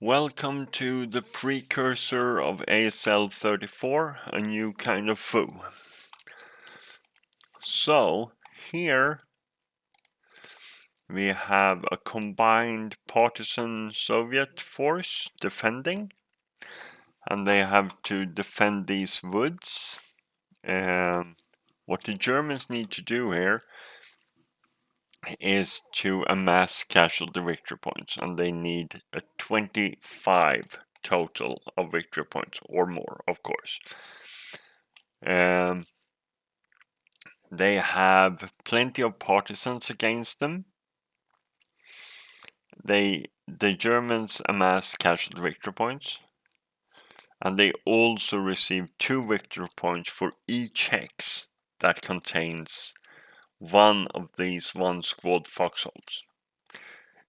Welcome to the precursor of ASL 34, a new kind of foo. So, here we have a combined partisan Soviet force defending, and they have to defend these woods. What the Germans need to do here is to amass casualty victory points, and they need a 25 total of victory points or more, of course. They have plenty of partisans against them. The Germans amass casualty victory points, and they also receive 2 victory points for each hex that contains one of these one squad foxholes.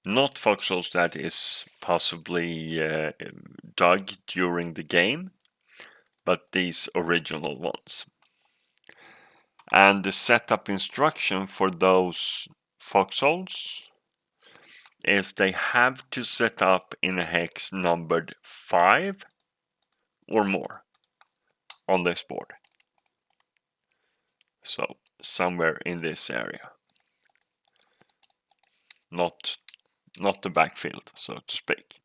Not foxholes that is possibly dug during the game, but these original ones. And the setup instruction for those foxholes is they have to set up in a hex numbered 5 or more on this board. So somewhere in this area. Not the backfield, so to speak.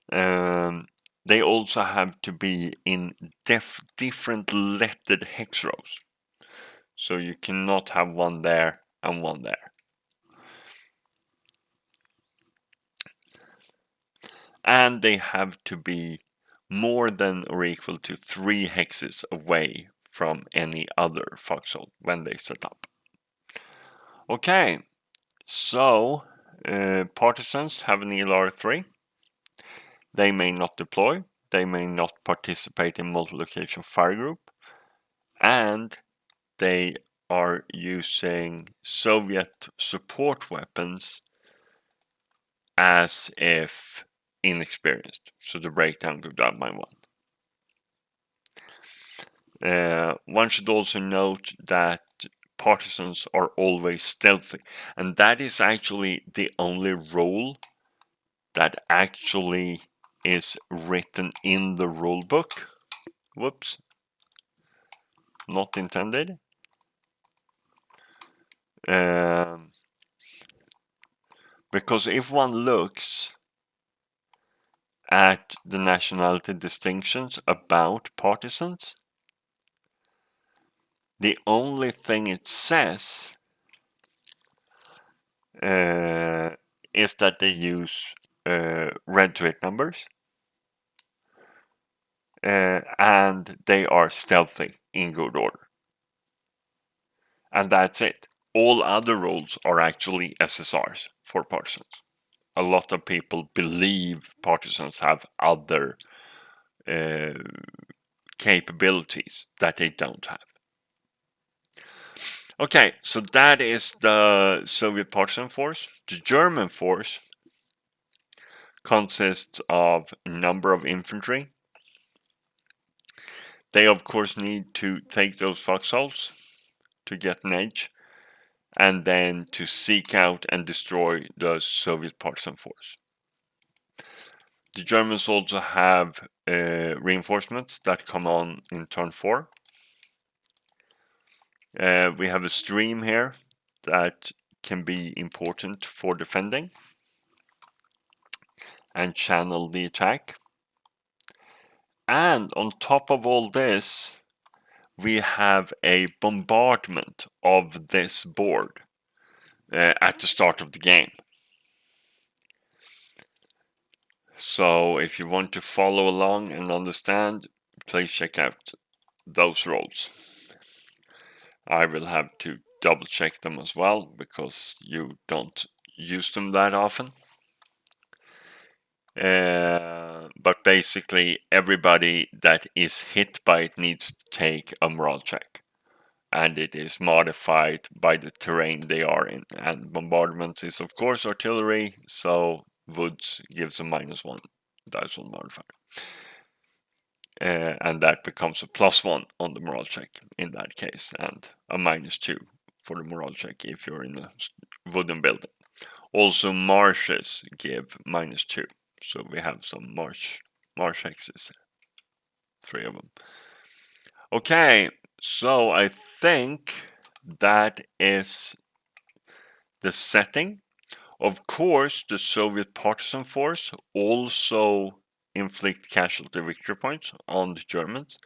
They also have to be in different lettered hex rows. So you cannot have one there and one there. And they have to be more than or equal to 3 hexes away from any other foxhole when they set up. Okay, so partisans have an ELR 3. They may not deploy, they may not participate in multi-location fire group, and they are using Soviet support weapons as if inexperienced, so the breakdown go down by 1. One should also note that partisans are always stealthy, and that is actually the only rule that actually is written in the rule book. Whoops, not intended. Because if one looks at the nationality distinctions about partisans, the only thing it says is that they use red trait numbers and they are stealthy in good order. And that's it. All other roles are actually SSRs for partisans. A lot of people believe partisans have other capabilities that they don't have. Okay, so that is the Soviet partisan force. The German force consists of a number of infantry. They of course need to take those foxholes to get an edge, and then to seek out and destroy the Soviet partisan force. The Germans also have reinforcements that come on in turn 4. We have a stream here that can be important for defending and channel the attack. And on top of all this, we have a bombardment of this board at the start of the game. So if you want to follow along and understand, please check out those roles. I will have to double check them as well, because you don't use them that often. But basically everybody that is hit by it needs to take a morale check, and it is modified by the terrain they are in, and bombardment is of course artillery, so woods gives a -1 dice roll modifier, and that becomes a +1 on the morale check in that case, and a -2 for the morale check if you're in a wooden building. Also marshes give -2 So we have some marsh hexes, 3 of them. Okay, so I think that is the setting. Of course, the Soviet partisan force also inflict casualty victory points on the Germans,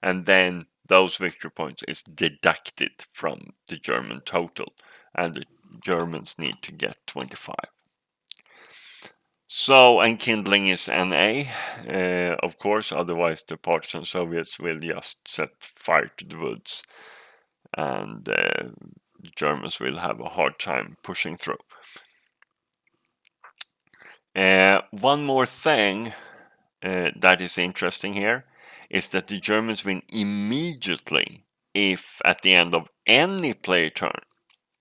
and then those victory points is deducted from the German total, and the Germans need to get 25. So enkindling is NA, of course, otherwise the partisan Soviets will just set fire to the woods, and the Germans will have a hard time pushing through. One more thing that is interesting here is that the Germans win immediately if at the end of any player turn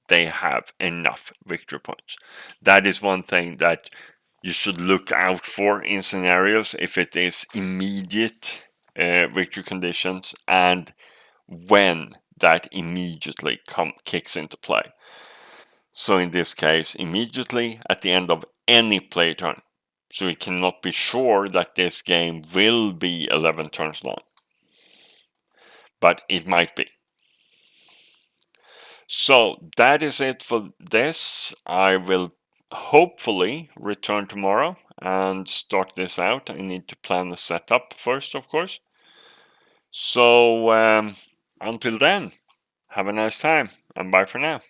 they have enough victory points. That is one thing that you should look out for in scenarios if it is immediate victory conditions and when that immediately kicks into play. So in this case, immediately at the end of any play turn. So we cannot be sure that this game will be 11 turns long. But it might be. So that is it for this. I will hopefully return tomorrow and start this out. I need to plan the setup first, of course. So until then, have a nice time and bye for now.